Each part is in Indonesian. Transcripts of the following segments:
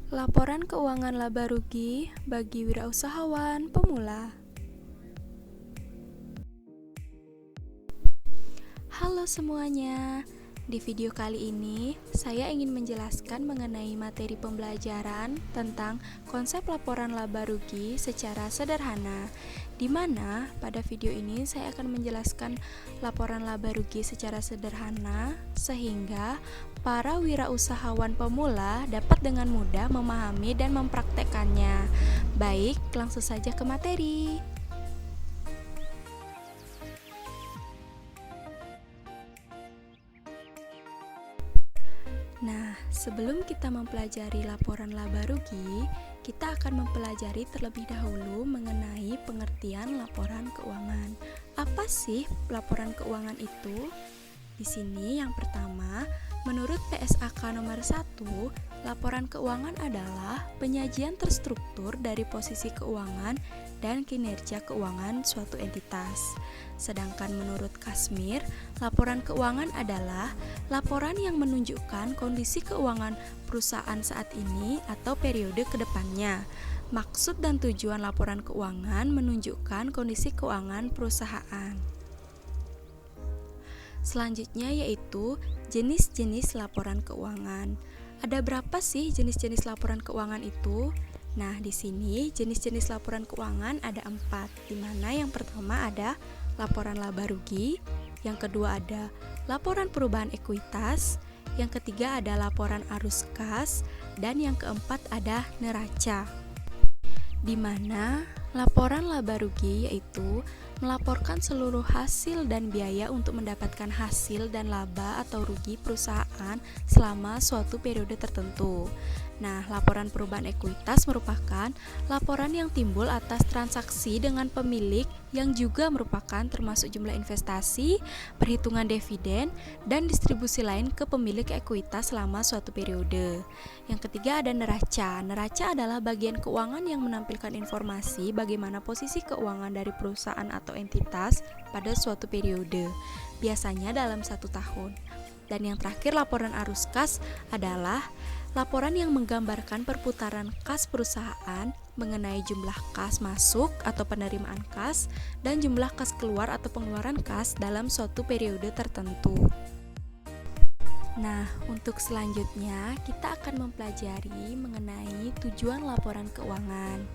Laporan keuangan laba rugi bagi wirausahawan pemula. Halo semuanya, di video kali ini saya ingin menjelaskan mengenai materi pembelajaran tentang konsep laporan laba rugi secara sederhana, di mana pada video ini saya akan menjelaskan laporan laba rugi secara sederhana sehingga para wirausahawan pemula dapat dengan mudah memahami dan mempraktekkannya. Baik, langsung saja ke materi. Nah, sebelum kita mempelajari laporan laba rugi, kita akan mempelajari terlebih dahulu mengenai pengertian laporan keuangan. Apa sih laporan keuangan itu? Di sini yang pertama, menurut PSAK nomor 1, laporan keuangan adalah penyajian terstruktur dari posisi keuangan dan kinerja keuangan suatu entitas. Sedangkan menurut Kasmir, laporan keuangan adalah laporan yang menunjukkan kondisi keuangan perusahaan saat ini atau periode ke depannya. Maksud dan tujuan laporan keuangan menunjukkan kondisi keuangan perusahaan. Selanjutnya yaitu jenis-jenis laporan keuangan. Ada berapa sih jenis-jenis laporan keuangan itu? Nah, di sini jenis-jenis laporan keuangan ada 4, di mana yang pertama ada laporan laba rugi, yang kedua ada laporan perubahan ekuitas, yang ketiga ada laporan arus kas, dan yang keempat ada neraca. Di mana laporan laba rugi yaitu melaporkan seluruh hasil dan biaya untuk mendapatkan hasil dan laba atau rugi perusahaan selama suatu periode tertentu. Nah, laporan perubahan ekuitas merupakan laporan yang timbul atas transaksi dengan pemilik yang juga merupakan termasuk jumlah investasi, perhitungan dividen, dan distribusi lain ke pemilik ekuitas selama suatu periode. Yang ketiga ada neraca. Neraca adalah bagian keuangan yang menampilkan informasi bagaimana posisi keuangan dari perusahaan atau entitas pada suatu periode, biasanya dalam 1 tahun. Dan yang terakhir laporan arus kas adalah laporan yang menggambarkan perputaran kas perusahaan mengenai jumlah kas masuk atau penerimaan kas dan jumlah kas keluar atau pengeluaran kas dalam suatu periode tertentu. Nah, untuk selanjutnya kita akan mempelajari mengenai tujuan laporan keuangan.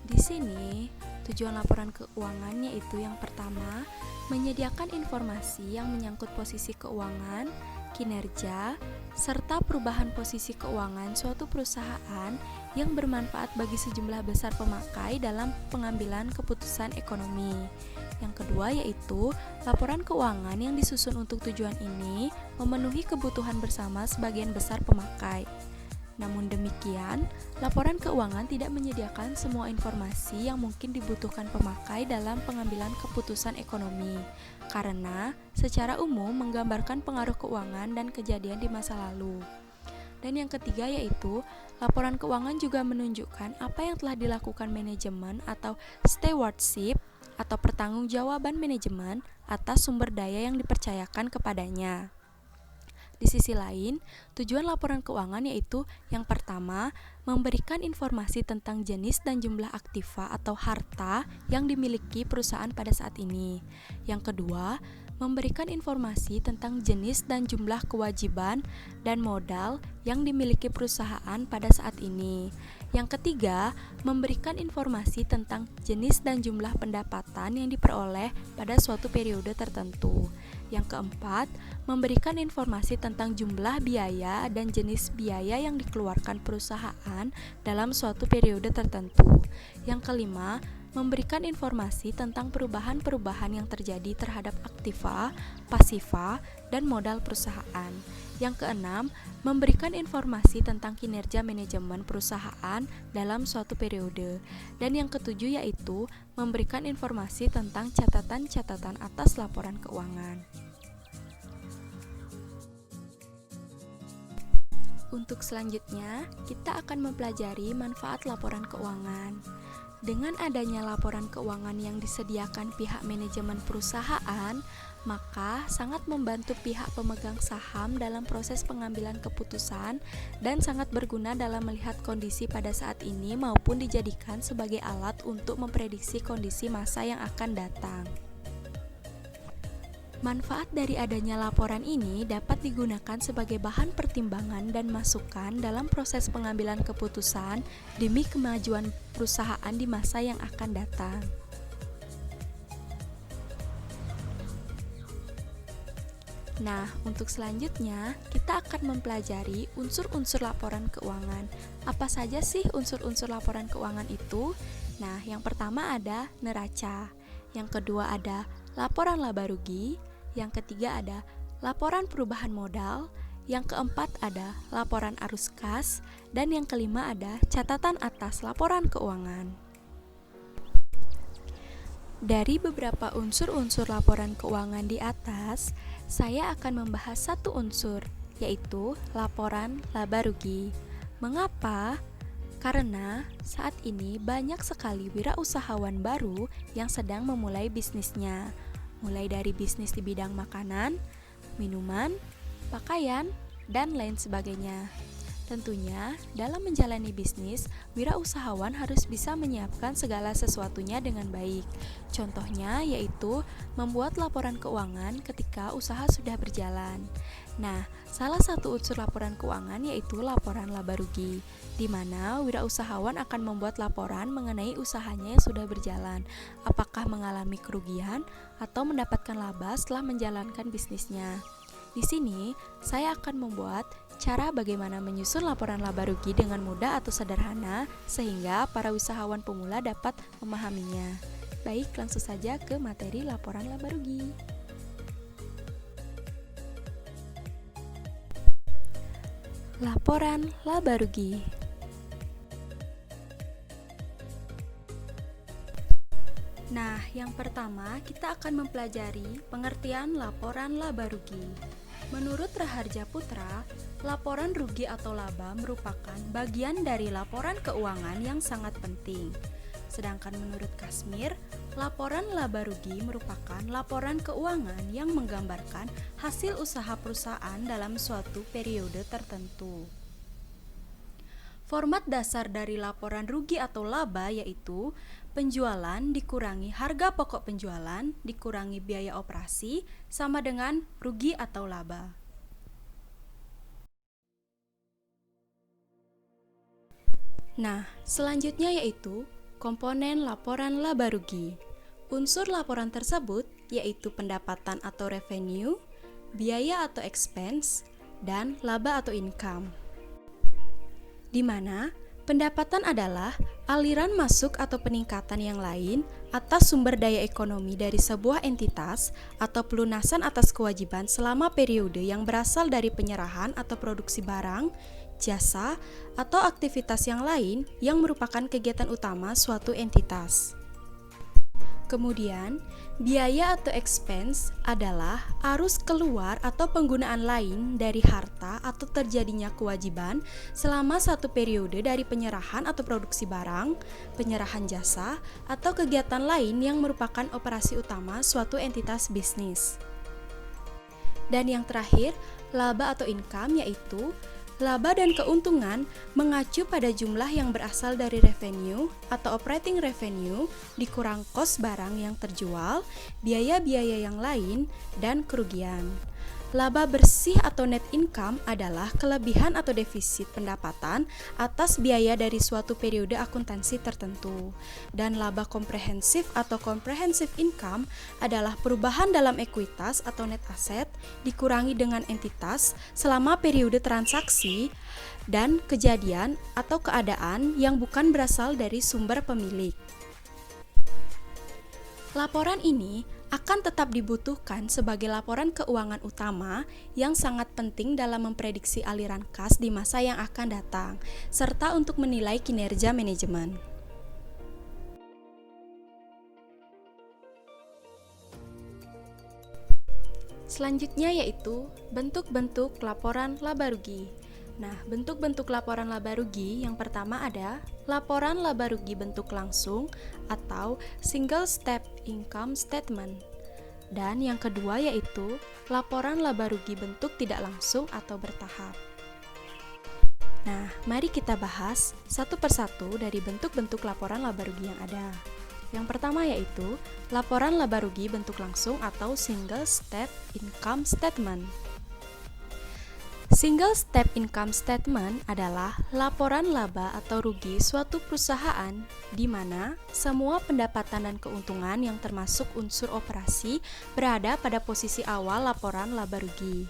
Di sini, tujuan laporan keuangan yaitu yang pertama, menyediakan informasi yang menyangkut posisi keuangan, kinerja, serta perubahan posisi keuangan suatu perusahaan yang bermanfaat bagi sejumlah besar pemakai dalam pengambilan keputusan ekonomi. Yang kedua yaitu laporan keuangan yang disusun untuk tujuan ini memenuhi kebutuhan bersama sebagian besar pemakai. Namun demikian, laporan keuangan tidak menyediakan semua informasi yang mungkin dibutuhkan pemakai dalam pengambilan keputusan ekonomi, karena secara umum menggambarkan pengaruh keuangan dan kejadian di masa lalu. Dan yang ketiga yaitu, laporan keuangan juga menunjukkan apa yang telah dilakukan manajemen atau stewardship atau pertanggungjawaban manajemen atas sumber daya yang dipercayakan kepadanya. Di sisi lain, tujuan laporan keuangan yaitu yang pertama, memberikan informasi tentang jenis dan jumlah aktiva atau harta yang dimiliki perusahaan pada saat ini. Yang kedua, memberikan informasi tentang jenis dan jumlah kewajiban dan modal yang dimiliki perusahaan pada saat ini. Yang ketiga, memberikan informasi tentang jenis dan jumlah pendapatan yang diperoleh pada suatu periode tertentu. Yang keempat, memberikan informasi tentang jumlah biaya dan jenis biaya yang dikeluarkan perusahaan dalam suatu periode tertentu. Yang kelima, memberikan informasi tentang perubahan-perubahan yang terjadi terhadap aktiva, pasiva, dan modal perusahaan. Yang keenam, memberikan informasi tentang kinerja manajemen perusahaan dalam suatu periode. Dan yang ketujuh yaitu memberikan informasi tentang catatan-catatan atas laporan keuangan. Untuk selanjutnya, kita akan mempelajari manfaat laporan keuangan. Dengan adanya laporan keuangan yang disediakan pihak manajemen perusahaan, maka sangat membantu pihak pemegang saham dalam proses pengambilan keputusan dan sangat berguna dalam melihat kondisi pada saat ini maupun dijadikan sebagai alat untuk memprediksi kondisi masa yang akan datang. Manfaat dari adanya laporan ini dapat digunakan sebagai bahan pertimbangan dan masukan dalam proses pengambilan keputusan demi kemajuan perusahaan di masa yang akan datang. Nah, untuk selanjutnya, kita akan mempelajari unsur-unsur laporan keuangan. Apa saja sih unsur-unsur laporan keuangan itu? Nah, yang pertama ada neraca, yang kedua ada laporan laba rugi, yang ketiga ada laporan perubahan modal, yang keempat ada laporan arus kas, dan yang kelima ada catatan atas laporan keuangan. Dari beberapa unsur-unsur laporan keuangan di atas, saya akan membahas satu unsur, yaitu laporan laba rugi. Mengapa? Karena saat ini banyak sekali wirausahawan baru yang sedang memulai bisnisnya, mulai dari bisnis di bidang makanan, minuman, pakaian, dan lain sebagainya. Tentunya, dalam menjalani bisnis, wirausahawan harus bisa menyiapkan segala sesuatunya dengan baik. Contohnya yaitu membuat laporan keuangan ketika usaha sudah berjalan. Nah, salah satu unsur laporan keuangan yaitu laporan laba rugi, di mana wirausahawan akan membuat laporan mengenai usahanya yang sudah berjalan, apakah mengalami kerugian atau mendapatkan laba setelah menjalankan bisnisnya. Di sini, saya akan membuat cara bagaimana menyusun laporan laba rugi dengan mudah atau sederhana sehingga para usahawan pemula dapat memahaminya. Baik, langsung saja ke materi laporan laba rugi. Laporan laba rugi. Nah, yang pertama kita akan mempelajari pengertian laporan laba rugi. Menurut Raharja Putra, laporan rugi atau laba merupakan bagian dari laporan keuangan yang sangat penting. Sedangkan menurut Kasmir, laporan laba rugi merupakan laporan keuangan yang menggambarkan hasil usaha perusahaan dalam suatu periode tertentu. Format dasar dari laporan rugi atau laba yaitu penjualan dikurangi harga pokok penjualan dikurangi biaya operasi sama dengan rugi atau laba. Nah, selanjutnya yaitu komponen laporan laba rugi. Unsur laporan tersebut yaitu pendapatan atau revenue, biaya atau expense, dan laba atau income. Di mana pendapatan adalah aliran masuk atau peningkatan yang lain atas sumber daya ekonomi dari sebuah entitas atau pelunasan atas kewajiban selama periode yang berasal dari penyerahan atau produksi barang, jasa, atau aktivitas yang lain yang merupakan kegiatan utama suatu entitas. Kemudian, biaya atau expense adalah arus keluar atau penggunaan lain dari harta atau terjadinya kewajiban selama satu periode dari penyerahan atau produksi barang, penyerahan jasa, atau kegiatan lain yang merupakan operasi utama suatu entitas bisnis. Dan yang terakhir, laba atau income yaitu laba dan keuntungan mengacu pada jumlah yang berasal dari revenue atau operating revenue dikurang kos barang yang terjual, biaya-biaya yang lain, dan kerugian. Laba bersih atau net income adalah kelebihan atau defisit pendapatan atas biaya dari suatu periode akuntansi tertentu. Dan laba komprehensif atau comprehensive income adalah perubahan dalam ekuitas atau net asset dikurangi dengan entitas selama periode transaksi dan kejadian atau keadaan yang bukan berasal dari sumber pemilik. Laporan ini akan tetap dibutuhkan sebagai laporan keuangan utama yang sangat penting dalam memprediksi aliran kas di masa yang akan datang, serta untuk menilai kinerja manajemen. Selanjutnya yaitu bentuk-bentuk laporan laba rugi. Nah, bentuk-bentuk laporan laba rugi yang pertama ada laporan laba rugi bentuk langsung atau single step income statement. Dan yang kedua yaitu laporan laba rugi bentuk tidak langsung atau bertahap. Nah, mari kita bahas satu persatu dari bentuk-bentuk laporan laba rugi yang ada. Yang pertama yaitu laporan laba rugi bentuk langsung atau single step income statement. Single step income statement adalah laporan laba atau rugi suatu perusahaan di mana semua pendapatan dan keuntungan yang termasuk unsur operasi berada pada posisi awal laporan laba rugi.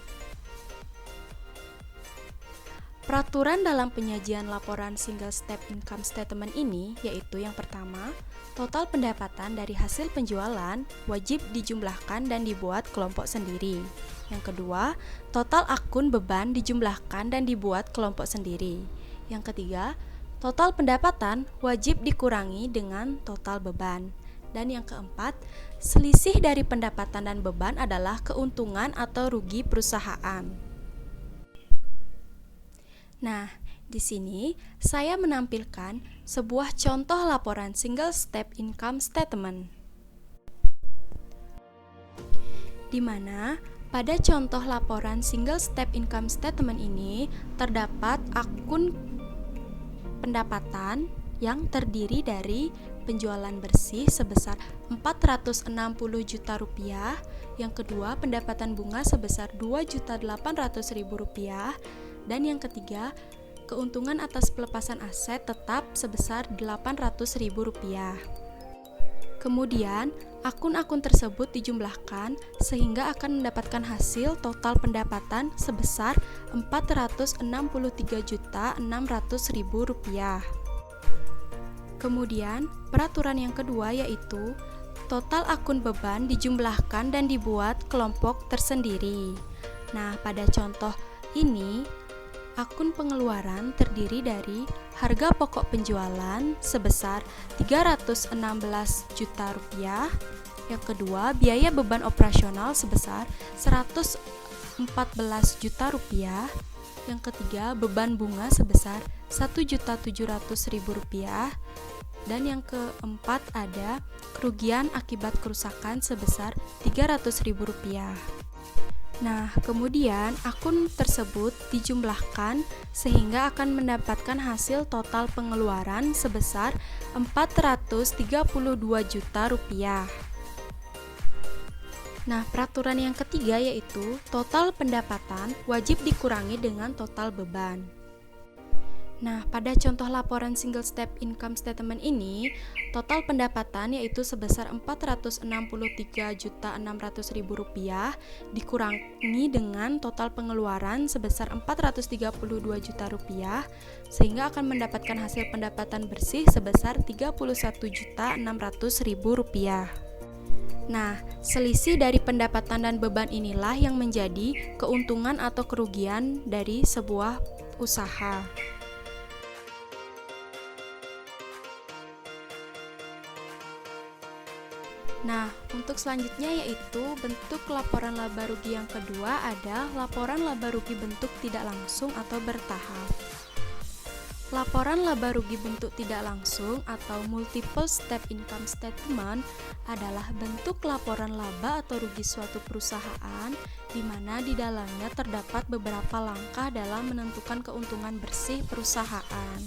Peraturan dalam penyajian laporan single step income statement ini yaitu yang pertama, total pendapatan dari hasil penjualan wajib dijumlahkan dan dibuat kelompok sendiri. Yang kedua, total akun beban dijumlahkan dan dibuat kelompok sendiri. Yang ketiga, total pendapatan wajib dikurangi dengan total beban. Dan yang keempat, selisih dari pendapatan dan beban adalah keuntungan atau rugi perusahaan. Nah, di sini saya menampilkan sebuah contoh laporan single step income statement. Di mana pada contoh laporan single step income statement ini terdapat akun pendapatan yang terdiri dari penjualan bersih sebesar 460 juta rupiah, yang kedua pendapatan bunga sebesar 2.800.000 rupiah, dan yang ketiga keuntungan atas pelepasan aset tetap sebesar 800.000 rupiah. Kemudian, akun-akun tersebut dijumlahkan sehingga akan mendapatkan hasil total pendapatan sebesar 463.600.000 rupiah. Kemudian, peraturan yang kedua yaitu total akun beban dijumlahkan dan dibuat kelompok tersendiri. Nah, pada contoh ini, akun pengeluaran terdiri dari harga pokok penjualan sebesar 316 juta rupiah. Yang kedua, biaya beban operasional sebesar 114 juta rupiah. Yang ketiga, beban bunga sebesar 1.700.000 rupiah. Dan yang keempat ada kerugian akibat kerusakan sebesar 300.000 rupiah. Nah, kemudian akun tersebut dijumlahkan sehingga akan mendapatkan hasil total pengeluaran sebesar 432 juta rupiah. Nah, peraturan yang ketiga yaitu total pendapatan wajib dikurangi dengan total beban. Nah, pada contoh laporan single step income statement ini, total pendapatan yaitu sebesar 463.600.000 rupiah dikurangi dengan total pengeluaran sebesar 432 juta rupiah, sehingga akan mendapatkan hasil pendapatan bersih sebesar 31.600.000 rupiah. Nah, selisih dari pendapatan dan beban inilah yang menjadi keuntungan atau kerugian dari sebuah usaha. Nah, untuk selanjutnya yaitu bentuk laporan laba rugi yang kedua ada laporan laba rugi bentuk tidak langsung atau bertahap. Laporan laba rugi bentuk tidak langsung atau multiple step income statement adalah bentuk laporan laba atau rugi suatu perusahaan di mana di dalamnya terdapat beberapa langkah dalam menentukan keuntungan bersih perusahaan.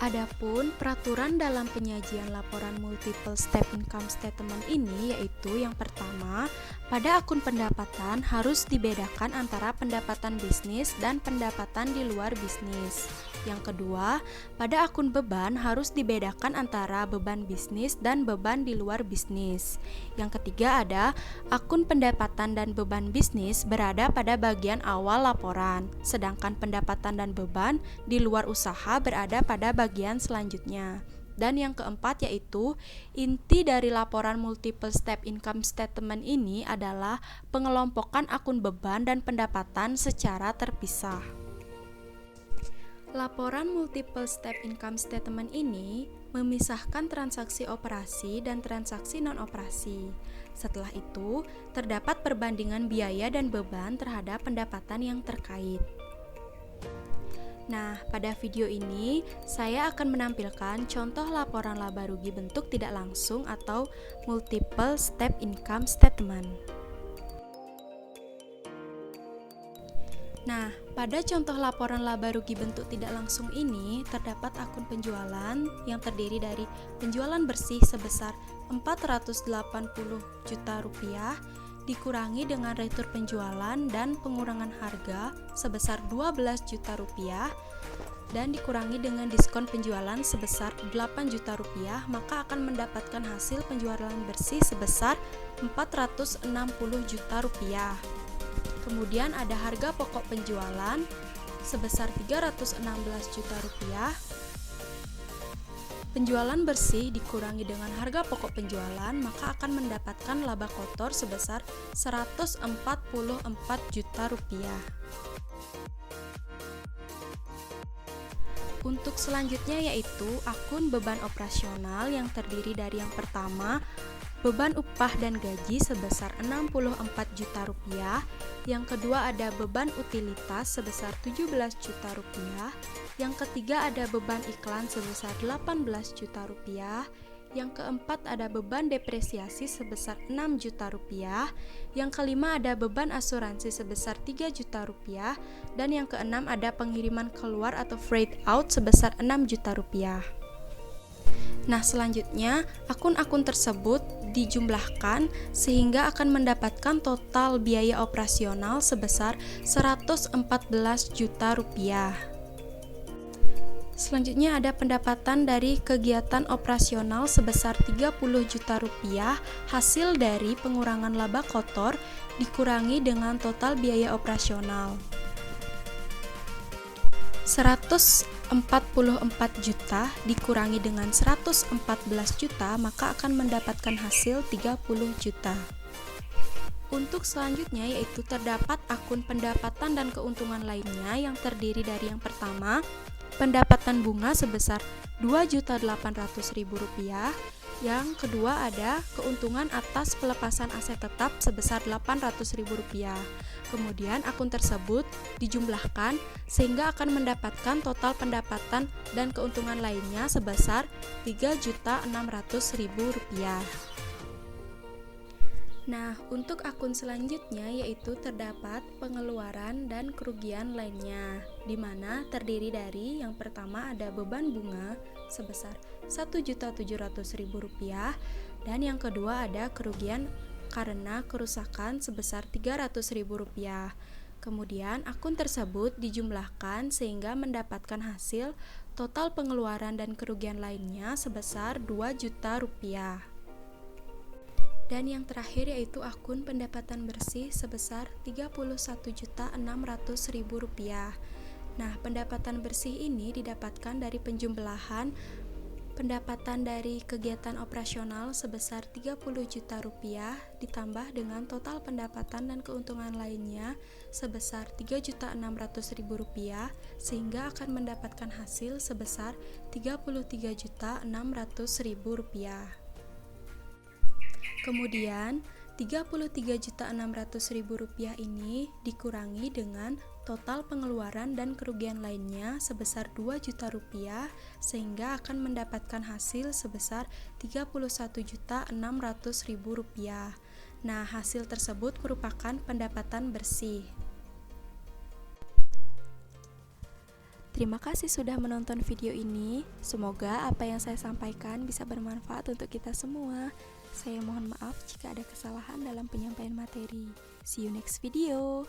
Adapun peraturan dalam penyajian laporan multiple step income statement ini yaitu yang pertama, pada akun pendapatan harus dibedakan antara pendapatan bisnis dan pendapatan di luar bisnis. Yang kedua, pada akun beban harus dibedakan antara beban bisnis dan beban di luar bisnis. Yang ketiga ada akun pendapatan dan beban bisnis berada pada bagian awal laporan, sedangkan pendapatan dan beban di luar usaha berada pada bagian selanjutnya. Dan yang keempat yaitu inti dari laporan multiple step income statement ini adalah pengelompokan akun beban dan pendapatan secara terpisah. Laporan multiple step income statement ini memisahkan transaksi operasi dan transaksi non-operasi. Setelah itu, terdapat perbandingan biaya dan beban terhadap pendapatan yang terkait. Nah, pada video ini saya akan menampilkan contoh laporan laba rugi bentuk tidak langsung atau multiple step income statement. Nah, pada contoh laporan laba rugi bentuk tidak langsung ini terdapat akun penjualan yang terdiri dari penjualan bersih sebesar 480 juta rupiah dikurangi dengan retur penjualan dan pengurangan harga sebesar 12 juta rupiah dan dikurangi dengan diskon penjualan sebesar 8 juta rupiah, maka akan mendapatkan hasil penjualan bersih sebesar 460 juta rupiah. Kemudian ada harga pokok penjualan sebesar 316 juta rupiah. Penjualan bersih dikurangi dengan harga pokok penjualan, maka akan mendapatkan laba kotor sebesar 144 juta rupiah. Untuk selanjutnya yaitu akun beban operasional yang terdiri dari yang pertama, beban upah dan gaji sebesar 64 juta rupiah. Yang kedua ada beban utilitas sebesar 17 juta rupiah. Yang ketiga ada beban iklan sebesar 18 juta rupiah. Yang keempat ada beban depresiasi sebesar 6 juta rupiah. Yang kelima ada beban asuransi sebesar 3 juta rupiah. Dan yang keenam ada pengiriman keluar atau freight out sebesar 6 juta rupiah. Nah, selanjutnya akun-akun tersebut dijumlahkan sehingga akan mendapatkan total biaya operasional sebesar 114 juta rupiah. Selanjutnya ada pendapatan dari kegiatan operasional sebesar 30 juta rupiah hasil dari pengurangan laba kotor dikurangi dengan total biaya operasional 144 juta dikurangi dengan 114 juta, maka akan mendapatkan hasil 30 juta. Untuk selanjutnya yaitu terdapat akun pendapatan dan keuntungan lainnya yang terdiri dari yang pertama, pendapatan bunga sebesar Rp2.800.000. Yang kedua ada keuntungan atas pelepasan aset tetap sebesar Rp800.000. Kemudian akun tersebut dijumlahkan sehingga akan mendapatkan total pendapatan dan keuntungan lainnya sebesar Rp3.600.000. Nah, untuk akun selanjutnya yaitu terdapat pengeluaran dan kerugian lainnya, di mana terdiri dari yang pertama ada beban bunga sebesar Rp1.700.000 dan yang kedua ada kerugian karena kerusakan sebesar Rp300.000. Kemudian akun tersebut dijumlahkan sehingga mendapatkan hasil total pengeluaran dan kerugian lainnya sebesar Rp2 juta. Dan yang terakhir yaitu akun pendapatan bersih sebesar Rp31.600.000. Nah, pendapatan bersih ini didapatkan dari penjumlahan pendapatan dari kegiatan operasional sebesar Rp30 juta ditambah dengan total pendapatan dan keuntungan lainnya sebesar Rp3.600.000 sehingga akan mendapatkan hasil sebesar Rp33.600.000. Kemudian Rp33.600.000 ini dikurangi dengan total pengeluaran dan kerugian lainnya sebesar Rp2 juta sehingga akan mendapatkan hasil sebesar Rp31.600.000. Nah, hasil tersebut merupakan pendapatan bersih. Terima kasih sudah menonton video ini. Semoga apa yang saya sampaikan bisa bermanfaat untuk kita semua. Saya mohon maaf jika ada kesalahan dalam penyampaian materi. See you next video.